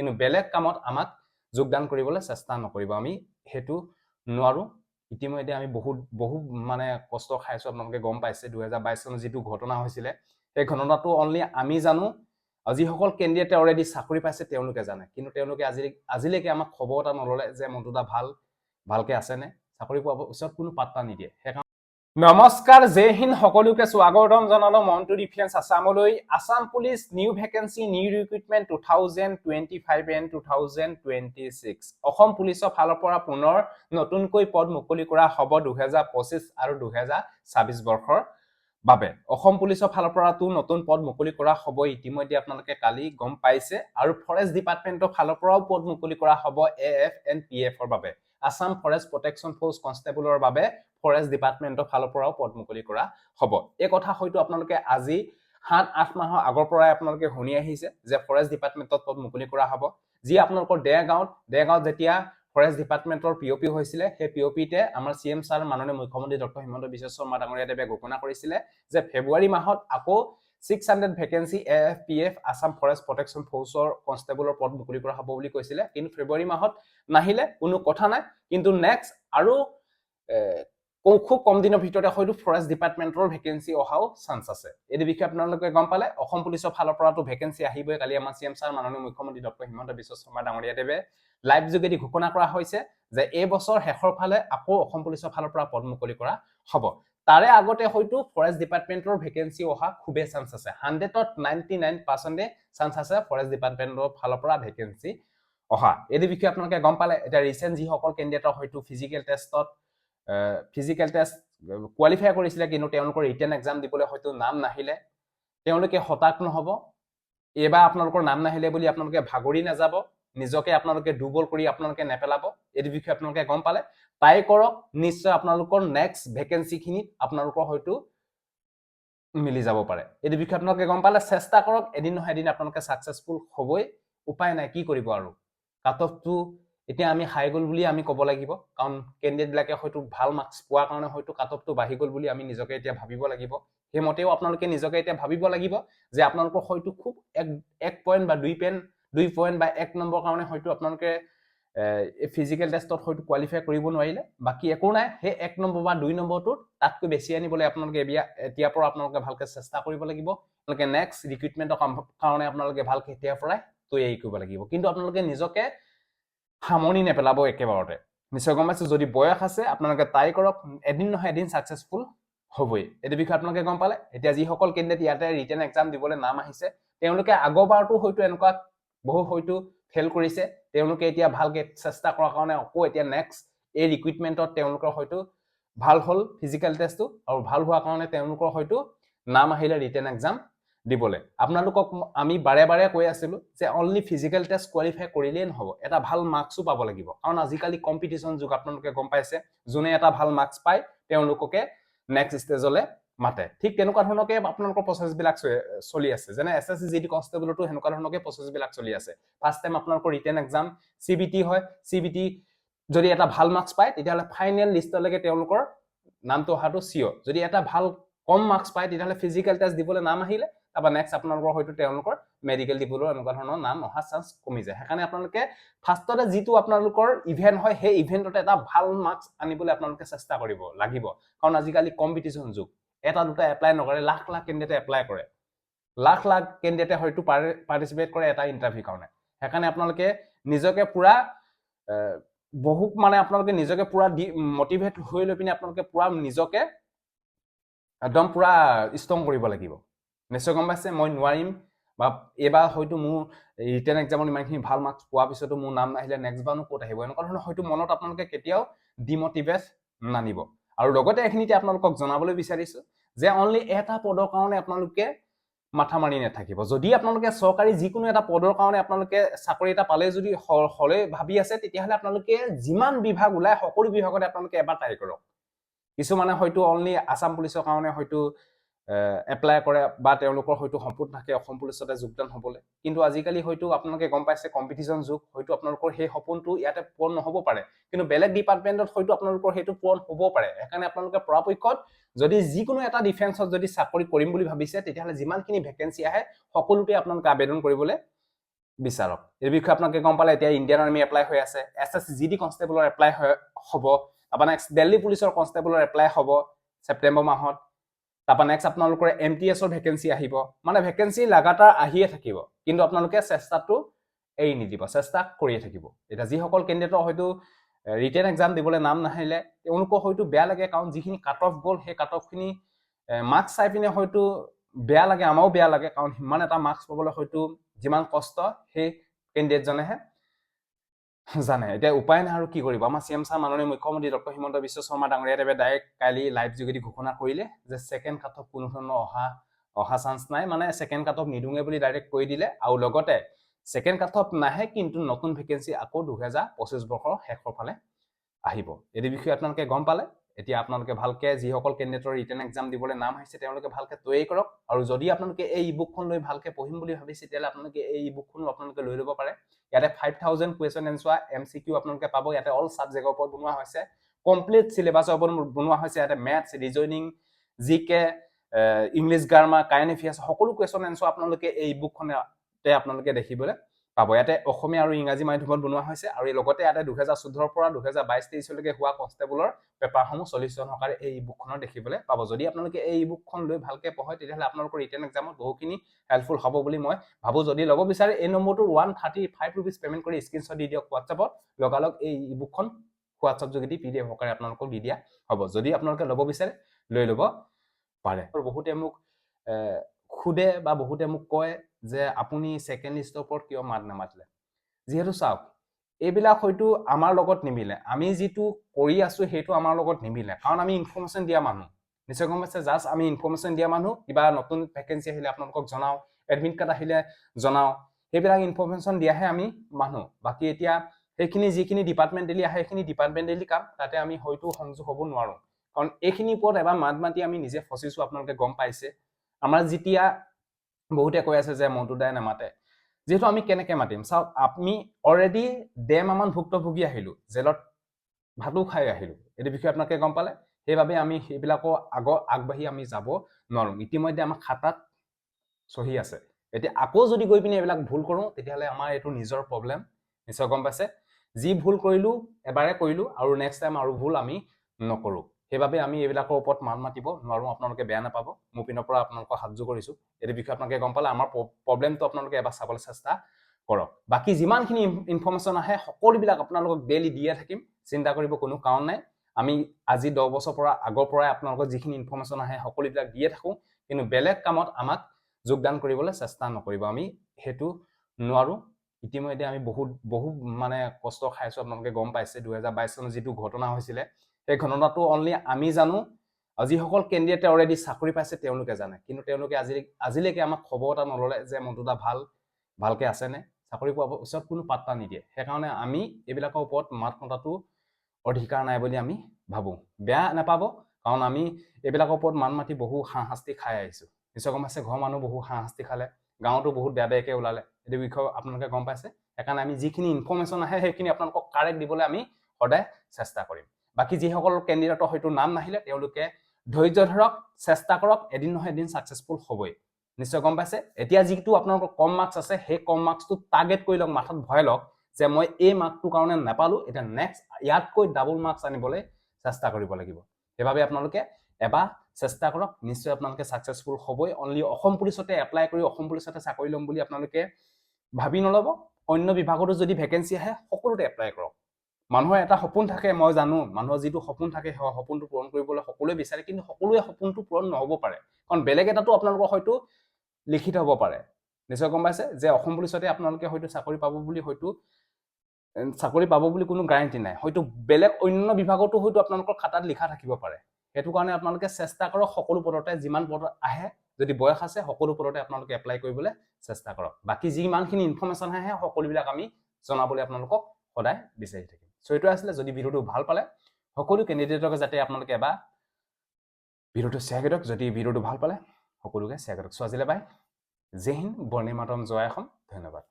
কিন্তু বেলেগ কামত আমাক যোগদান কৰিবলৈ চেষ্টা নকৰিব আমি হেতু নোৱাৰো ইতিমধ্যে আমি বহুত মানে কষ্ট খাইছো আপোনালোকে গম পাইছে 2022 চনত যেটো ঘটনা হৈছিল এই ঘটনাটো অনলি আমি জানো যিসকল কেন্ডিডেটে অলৰেডি চাকৰি পাইছে তেওঁলোকে জানে কিন্তু তেওঁলোকে আজিলৈকে আমাক খবৰ এটা নললে যে মন্টুদা ভালকে আছে নে চাকৰি পোৱাৰ পিছত কোনো পাত্তা নিদিয়ে নমস্কাৰ জয় হিন্দ সকলোকে স্বাগতম জনালো মন্টু ডিফেন্স আসামলৈ Assam police new vacancy new recruitment 2025 and 2026 Assam পুলিচৰ ফালৰ পৰা পুনৰ নতুনকৈ পদ মুকলি কৰা হ'ব 2025 আৰু 2026 বৰ্ষৰ বাবে অসম পুলিচৰ ফালৰ পৰা নতুন পদ মুকলি কৰা হ'ব ইতিমধ্যে আপোনালোকে কালি গম পাইছে আৰু ফৰেষ্ট ডিপাৰ্টমেন্টৰ ফালৰ পৰাও পদ মুকলি কৰা হ'ব এএফ এণ্ড পিএফৰ বাবে আসাম ফৰেষ্ট প্ৰটেকচন ফোৰ্স কনষ্টেবলৰ বাবে ফৰেষ্ট ডিপাৰ্টমেন্টৰ ফালৰ পৰাও পদ মুকলি কৰা হ'ব এই কথা হয়তো আপোনালোকে আজি 7-8 মাহৰ আগৰ পৰাই আপোনালোকে শুনি আহিছে যে ফৰেষ্ট ডিপাৰ্টমেন্টত পদ মুকলি কৰা হ'ব যি আপোনালোকৰ দেগাঁৱত যেতিয়া ফৰেষ্ট ডিপাৰ্টমেন্টৰ পিঅপি হৈছিল সেই পিঅপিতে আমাৰ সিএম ছাৰ মাননীয় মুখ্যমন্ত্ৰী ডক্টৰ হিমন্ত বিশ্ব শৰ্মা ডাঙৰীয়াদেৱে ঘোষণা কৰিছিল যে ফেব্ৰুৱাৰী মাহত আকৌ 600 ভ্যাকেন্সি এএফপিএফ আসাম ফৰেষ্ট প্ৰটেকচন ফোৰ্সৰ কনষ্টেবলৰ পদ মুকলি কৰা হ'ব বুলি কৈছিল কিন্তু ফেব্ৰুৱাৰী মাহত নাহিলে কোনো কথা নাই কিন্তু নেক্সট আৰু খুব কম দিনৰ ভিতৰতে হয়তো ফৰেষ্ট ডিপাৰ্টমেন্টৰ ভ্যাকেন্সি অহাও চান্স আছে এই বিষয়ে আপোনালোকে গম পালে অসম পুলিচৰ ফালৰ পৰাটো ভ্যাকেন্সি আহিবই কালি আমাৰ সিএম ছাৰ মাননীয় মুখ্যমন্ত্ৰী ডক্টৰ হিমন্ত বিশ্ব শৰ্মা ডাঙৰীয়াদেৱে লাইভ যোগেদি ঘোষণা কৰা হৈছে যে এই বছৰ শেষৰ ফালে আকৌ অসম পুলিচৰ ফালৰ পৰা পদ মুকলি কৰা হ'ব তাৰে আগতে হয়তো ফৰেষ্ট ডিপাৰ্টমেন্টৰ ভ্যাকেন্সি অহা খুবেই চান্স আছে 100ত 99% চান্স আছে ফৰেষ্ট ডিপাৰ্টমেন্টৰ ফালৰ পৰা ভ্যাকেন্সি অহা এই বিষয়ে আপোনালোকে গম পালে এটা ৰিসেন্ট যি সকল কেন্ডিডেটৰ হয়তো ফিজিক্যাল টেষ্ট কোৱালিফাই কৰিছিল কিন্তু তেওঁলোকৰ ৰিটেন এক্সাম দিবলৈ হয়তো নাম নাহিলে তেওঁলোকে হতাশ নহব এবাৰ আপোনালোকৰ নাম নাহিলে বুলি আপোনালোকে ভাগৰি নাযাব নিজকে আপোনালোকে দুৰ্বল কৰি আপোনালোকে নেপেলাব এই বিষয়ে আপোনালোকে গম পালে তাই কৰক নিশ্চয় আপোনালোকৰ নেক্সট ভ্যাকেন্সি খিনি আপোনালোকৰ হয়তো মিলি যাব পাৰে এই বিষয়ে আপোনালোকে গম পালে চেষ্টা কৰক এদিন নহয় এদিন আপোনালোকে সাকসেসফুল হ'বই উপায় নাই কি কৰিব আৰু কাটঅফটো এতিয়া আমি হাই গল বুলি আমি ক'ব লাগিব কাৰণ কেন্ডিডেট বিলাকে হয়তো ভাল মাৰ্কস পোৱাৰ কাৰণে হয়তো কাটঅফটো বাঢ়ি গল বুলি আমি নিজকে এতিয়া ভাবিব লাগিব সেই মতেও আপোনালোকে নিজকে এতিয়া ভাবিব লাগিব যে আপোনালোকৰ হয়তো খুব 1 পইণ্ট বা 2 পইণ্ট বা 1 নম্বৰ কাৰণে হয়তো আপোনালোকে ফিজিক্যাল টেষ্টত হয়তো কোৱালিফাই কৰিব নোৱাৰিলে বাকি একো নাই হে 1 নম্বৰ বা 2 নম্বৰটো তাতকৈ বেছি আনিবলৈ আপোনালোকে এতিয়াৰ পৰা আপোনালোকে ভালকৈ চেষ্টা কৰিব লাগিব আপোনালোকে নেক্সট ৰিক্ৰুটমেন্টৰ কাৰণে আপোনালোকে ভালকৈ এতিয়াৰ পৰাই তৈয়াৰী কৰিব লাগিব কিন্তু আপোনালোকে নিজকে হামনি নেপেলাব একেবাৰতে নিশ্চয় গম পাইছে যদি বয়স আছে আপোনালোকে ট্ৰাই কৰক এদিন নহয় এদিন সাকসেসফুল হ'বই এই বিষয়ে আপোনালোকে গম পালে এতিয়া যি সকল কেন্ডিডেট ইয়াতে ৰিটেন এক্সাম দিবলৈ নাম আহিছে তেওঁলোকে আগৰবাৰটো হয়তো এনেকুৱা বহু হয়তো ফেল কৰিছে তেওঁলোকে এতিয়া ভালকৈ চেষ্টা কৰাৰ কাৰণে আকৌ এতিয়া নেক্সট এই ৰিক্ৰুটমেন্টত তেওঁলোকৰ হয়তো ভাল হল ফিজিক্যাল টেষ্টটো আৰু ভাল হোৱাৰ কাৰণে তেওঁলোকৰ হয়তো নাম আহিলে ৰিটেন এক্সাম দিবলে আপোনালোকক আমি বাৰে বাৰে কৈ আছিলো যে অনলি ফিজিক্যাল টেষ্ট কোৱালিফাই কৰিলেই নহব এটা ভাল মাৰ্কসও পাব লাগিব কাৰণ আজিকালি কম্পিটিশন যুগ আপোনালোকে গম পাইছে যোনে এটা ভাল মাৰ্কস পায় তেওঁলোককে নেক্সট ষ্টেজলে মাতে ঠিক তেনেকুৱা ধৰণকে আপোনালোকৰ প্ৰসেস বিলাক চলি আছে যেনে এসএসসি জিডি কনষ্টেবলটো হেনেকুৱা ধৰণকে প্ৰসেস বিলাক চলি আছে ফাৰ্স্ট টাইম আপোনালোকৰ ৰিটেন এক্সাম সিবিটি হয় সিবিটি যদি এটা ভাল মাৰ্কস পায় তেতিয়ালে ফাইনেল লিষ্টলৈকে তেওঁলোকৰ নামটো অহাটো সিওৰ যদি এটা ভাল কম মাৰ্কস পায় তেতিয়ালে ফিজিক্যাল টেষ্ট দিবলৈ নাম আহিলে তাবা নেক্সট আপোনালোকৰ হয়তো তেওঁলোকৰ মেডিকেল দিবলৈ এনেকুৱা ধৰণৰ নাম অহা চান্স কমি যায় সেইকাৰণে আপোনালোকে ফাৰ্ষ্টতে যেটো আপোনালোকৰ ইভেন্ট হয় সেই ইভেন্টতে এটা ভাল মাৰ্কস আনিবলৈ আপোনালোকে চেষ্টা কৰিব লাগিব কাৰণ আজিকালি কম্পিটিশন যুগ এটা দুটা এপ্লাই নকৰে লাখ লাখ কেন্ডিডেট এপ্লাই কৰে লাখ লাখ কেন্ডিডেটে হয়তো পাৰ্টিসিপেট কৰে এটা ইন্টাৰভিউ কাৰণে সেইকাৰণে আপোনালোকে নিজকে পুৰা বহুত মানে আপোনালোকে নিজকে পুৰা মোটিভেট হৈ লৈ পিনে আপোনালোকে পুৰা নিজকে একদম পুৰা ষ্ট্ৰং কৰিব লাগিব নিশ্চয় গম পাইছে মই নোৱাৰিম বা এবাৰ হয়তো মোৰ ৰিটেন এক্সামত ইমানখিনি ভাল মাৰ্কস পোৱাৰ পিছতো মোৰ নাম নাহিলে নেক্সট বাৰনো ক'ত আহিব এনেকুৱা ধৰণৰ হয়তো মনত আপোনালোকে কেতিয়াও ডিমোটিভেট নানিব আৰু লগতে এখিনিতে আপোনালোকক জনাবলৈ বিচাৰিছো যে অনলি এটা পদৰ কাৰণে আপোনালোকে মাথা মাৰি নাথাকিব যদি আপোনালোকে সৰকাৰি যিকোনো এটা পদৰ কাৰণে আপোনালোকে চাকৰি এটা পালে যদি হলে ভাবি আছে তেতিয়াহলে আপোনালোকে যিমান বিভাগ ওলাই সকলো বিভাগতে আপোনালোকে এবাৰ ট্ৰাই কৰক কিছুমানে হয়তো অনলি আসাম পুলিচৰ কাৰণে হয়তো এপ্লাই কৰে বা তেওঁলোকৰ হয়তো সপোন থাকে অসম পুলিচতে যোগদান হ'বলৈ কিন্তু আজিকালি হয়তো আপোনালোকে গম পাইছে কম্পিটিশন যুগ হয়তো আপোনালোকৰ সেই সপোনটো ইয়াতে পূৰণ নহব পাৰে কিন্তু বেলেগ ডিপাৰ্টমেন্টত হয়তো আপোনালোকৰ হেতু পূৰণ হ'ব পাৰে সেইকাৰণে আপোনালোকে পৰাপক্ষত যদি যিকোনো এটা ডিফেন্সত যদি চাকৰি কৰিম বুলি ভাবিছে তেতিয়াহলে যিমানখিনি ভ্যাকেন্সি আহে সকলোতে আপোনালোকে আবেদন কৰিবলৈ বিচাৰক এই বিষয়ে আপোনালোকে গম পালে এতিয়া ইণ্ডিয়ান আৰ্মি এপ্লাই হৈ আছে এছএছচি জিডি কনষ্টেবলৰ এপ্লাই হ'ব তাৰপৰা নেক্সট দিল্লী পুলিচৰ কনষ্টেবলৰ এপ্লাই হ'ব ছেপ্টেম্বৰ মাহত তাৰপৰা নেক্সট আপোনালোকৰ MTS ৰ ভেকেঞ্চি আহিব মানে ভেকেঞ্চি লাগাতাৰ আহিয়ে থাকিব কিন্তু আপোনালোকে চেষ্টাটো এৰি নিদিব চেষ্টা কৰিয়ে থাকিব এটা যিসকল কেণ্ডিডেটৰ হয়তো ৰিটেন এক্সাম দিবলৈ নাম নাহিলে তেওঁলোকৰ হয়তো বেয়া লাগে কাৰণ যিখিনি কাট অফ গ'ল সেই কাট অফখিনি মাৰ্কছ চাই পিনে হয়তো বেয়া লাগে আমাৰো বেয়া লাগে কাৰণ সিমান এটা মাৰ্কছ পাবলৈ হয়তো যিমান কষ্ট সেই কেণ্ডিডেটজনেহে জানে এতিয়া উপায় নাই আৰু কি কৰিব আমাৰ CM ছাৰ মাননীয় মুখ্যমন্ত্ৰী ডক্টৰ হিমন্ত বিশ্ব শৰ্মা ডাঙৰীয়াদেৱে ডাইৰেক্ট কালি লাইভ যোগেদি ঘোষণা কৰিলে যে ছেকেণ্ড কাট অফ কোনো ধৰণৰ অহা চান্স নাই মানে ছেকেণ্ড কাট অফ নিদুঙে বুলি ডাইৰেক্ট কৈ দিলে আৰু লগতে ছেকেণ্ড কাট অফ নাহে কিন্তু নতুন ভেকেঞ্চি আকৌ 2025 বৰ্ষৰ শেষৰ ফালে আহিব এই বিষয়ে আপোনালোকে গম পালে এতিয়া আপোনালোকে ভালকে যিসকল কেণ্ডিডেটৰ ৰিটেন এক্সাম দিবলৈ নাম আহিছে তেওঁলোকে ভালকে তৈয়াৰী কৰক আৰু যদি আপোনালোকে এই ইবুকখন লৈ ভালকে পঢ়িম বুলি ভাবিছে তেতিয়াহ'লে আপোনালোকে এই ইবুকখন আপোনালোকে লৈ ল'ব পাৰে ইয়াতে 5000 কুৱেশ্যন এনসাৰ MCQ আপোনালোকে পাব ইয়াতে অল সাবজেক্টৰ ওপৰত বনোৱা হৈছে কমপ্লিট সিলেবাছৰ ওপৰত বনোৱা হৈছে ইয়াতে ম্যাথছ ৰিজনিং জিকে ইংলিছ গ্ৰামাৰ কাৰেণ্ট এফেয়াৰ্ছ সকলো কুৱেশ্যন এনসাৰ আপোনালোকে এই ইবুকখনতে আপোনালোকে দেখিবলৈ পাব ইয়াতে অসমীয়া আৰু ইংৰাজী মাধ্যমত বনোৱা হৈছে আৰু এই লগতে ইয়াতে 2014 পৰা 2022-23 লৈকে হোৱা কনষ্টেবলৰ পেপাৰসমূহ সলিউশন সহকাৰে এই ইবুকখনৰ দেখিবলৈ পাব যদি আপোনালোকে এই ইবুকখন লৈ ভালকে পঢ়ে তেতিয়াহ'লে আপোনালোকৰ ৰিটেন এক্সামত বহুখিনি হেল্পফুল হ'ব বুলি মই ভাবো যদি ল'ব বিচাৰে এই নম্বৰটো 135 रुपीस পেমেন্ট কৰি স্ক্ৰিনশ্বট দি দিয়ক WhatsAppত লগালগ এই ইবুকখন WhatsApp যোগেদি PDF সহকাৰে আপোনালোকক দি দিয়া হ'ব যদি আপোনালোকে ল'ব বিচাৰে লৈ ল'ব পাৰে আৰু বহুতে মোক খুদে বা বহুতে মোক কয় যে আপুনি সেকেন্ড লিষ্টৰ ওপৰত কিয় মাত নামাতিলে যেহেতু চাওক এইবিলাক হয়তো আমাৰ লগত নিমিলে আমি যেটো কৰি আছো হেতু আমাৰ লগত নিমিলে কাৰণ আমি ইনফৰমেশন দিয়া মানুহ নিশ্চয় গম পাইছে জাস্ট আমি ইনফৰমেশন দিয়া মানুহ কিবা নতুন ভেকেন্সি আহিলে আপোনালোকক জনাও এডমিট কাৰ্ড আহিলে জনাও এইবিলাক ইনফৰমেশন দিয়াহে আমি মানুহ বাকি এতিয়া এইখিনি যিখিনি ডিপাৰ্টমেন্টেলি আহে এইখিনি ডিপাৰ্টমেন্টেলি কাম তাতে আমি হয়তো সংযোগ হ'ব নোৱাৰো কাৰণ এইখিনি ওপৰত এবাৰ মাত আমি নিজে ফচিছো আপোনালোকে গম পাইছে আমাৰ যেতিয়া বহুতে কৈ আছে যে মন্টুদাই নামাতে যেহেতু আমি কেনেকে মাতিম চাওক আমি অলৰেডি দেমামান ভুক্তভোগী আহিলো জেলত ভাতু খাই আহিলো এই বিষয়ে আপোনালোকে গম পালে সেইভাবে আমি সেইবিলাকো আগবাঢ়ি আমি যাব নোৱাৰো ইতিমধ্যে আমাৰ খাতাত সহি আছে এতিয়া আকৌ যদি গৈ পিনে এইবিলাক ভুল কৰো তেতিয়াহলে আমাৰ এটো নিজৰ প্ৰবলেম নিশ্চয় গম পাইছে যি ভুল কৰিলো এবাৰে কৰিলো আৰু নেক্সট টাইম আৰু ভুল আমি নকৰো সেইভাবে আমি এইবিলাকৰ ওপৰত মান মাতিব নোৱাৰো আপোনালোকে বেয়া নাপাব মোৰ পিনৰ পৰা আপোনালোকক হাতজো কৰিছো এই বিষয়ে আপোনালোকে গম পালে আমাৰ প্ৰবলেমটো আপোনালোকে এবাৰ চাবলৈ চেষ্টা কৰক বাকি যিমানখিনি ইনফৰমেশন আহে সকলোবিলাক আপোনালোকক ডেইলি দিয়ে থাকিম চিন্তা কৰিব কোনো কাৰণ নাই আমি আজি 10 বছৰ পৰা আগৰ পৰাই আপোনালোকক যিখিনি ইনফৰমেশন আহে সকলোবিলাক দিয়ে থাকো কিন্তু বেলেগ কামত আমাক যোগদান কৰিবলৈ চেষ্টা নকৰিব আমি হেতু নোৱাৰো ইতিমধ্যে আমি বহুত মানে কষ্ট খাইছো আপোনালোকে গম পাইছে 2022 চনত যেটো ঘটনা হৈছিল এই ঘটনাটো অনলি আমি জানো যিসকল কেণ্ডিডেটে অলৰেডি চাকৰি পাইছে তেওঁলোকে জানে কিন্তু তেওঁলোকে আজিলৈকে আমাক খবৰ এটা নললে যে মন্টুদা ভালকে আছে নে চাকৰি পোৱাৰ পিছত কোনো পাত্তা নিদিয়ে সেইকাৰণে আমি এইবিলাকৰ ওপৰত মাত মতাটো অধিকাৰ নাই বুলি আমি ভাবো বেয়া নাপাব কাৰণ আমি এইবিলাকৰ ওপৰত মান মাতি বহু হাঁহাস্তি খাই আহিছো নিশ্চয় গম পাইছে ঘৰ মানুহ বহু হাঁহাস্তি খালে গাঁৱতো বহুত বেয়াকে ওলালে এই বিষয়ে আপোনালোকে গম পাইছে সেইকাৰণে আমি যিখিনি ইনফৰমেশন আহে সেইখিনি আপোনালোকক কাৰেক্ট দিবলৈ আমি সদায় চেষ্টা কৰিম বাকি যিসকল কেণ্ডিডেটৰ হয়তো নাম নাহিলে তেওঁলোকে ধৈৰ্য ধৰক চেষ্টা কৰক এদিন নহয় এদিন সাকসেসফুল হ'বই নিশ্চয় গম পাইছে এতিয়া যিটো আপোনালোকৰ কম মাৰ্কস আছে সেই কম মাৰ্কসটো টাৰ্গেট কৰি লওক মাথাত ভয় লওক যে মই এই মাৰ্কটো কাৰণে নাপালো এটা নেক্সট ইয়াতকৈ ডাবল মাৰ্কস আনিবলৈ চেষ্টা কৰিব লাগিব সেইভাবে আপোনালোকে এবাৰ চেষ্টা কৰক নিশ্চয় আপোনালোকে সাকসেসফুল হ'বই অনলি অসম পুলিচতে এপ্লাই কৰি অসম পুলিচতে চাকৰি লম বুলি আপোনালোকে ভাবি নলব অন্য বিভাগতো যদি ভেকেন্সি আহে সকলোতে এপ্লাই কৰক মানুহৰ এটা সপোন থাকে মই জানো মানুহৰ যেটো সপোন থাকে সেই সপোনটো পূৰণ কৰিবলৈ সকলোৱে বিচাৰে কিন্তু সকলোৱে সপোনটো পূৰণ নহব পাৰে কাৰণ বেলেগ এটাটো আপোনালোকৰ হয়তো লিখিত হ'ব পাৰে নিশ্চয় গম পাইছে যে অসম পুলিচতে আপোনালোকে হয়তো চাকৰি পাব বুলি কোনো গ্যাৰান্টি নাই হয়তো বেলেগ অন্য বিভাগতো হয়তো আপোনালোকৰ খাতাত লিখা থাকিব পাৰে হেতু কাৰণে আপোনালোকে চেষ্টা কৰক সকলো পদতে যিমান পদ আহে যদি বয়স আছে সকলো পদতে আপোনালোকে এপ্লাই কৰিবলৈ চেষ্টা কৰক বাকি যিমানখিনি ইনফৰমেশন আহে সকলোবিলাক আমি জনাবলৈ আপোনালোকক সদায় বিচাৰি থাকিম সো এটো আছিল যদি ভিডিওটো ভাল পালে সকলো কেণ্ডিডেটক যাতে আপোনালোকে এবাৰ ভিডিওটো শেয়াৰ কৰক যদি ভিডিওটো ভাল পালে সকলোকে শেয়াৰ কৰক সো আজিলে বাই জয় হিন্দ বন্দে মাতৰম জয় অসম ধন্যবাদ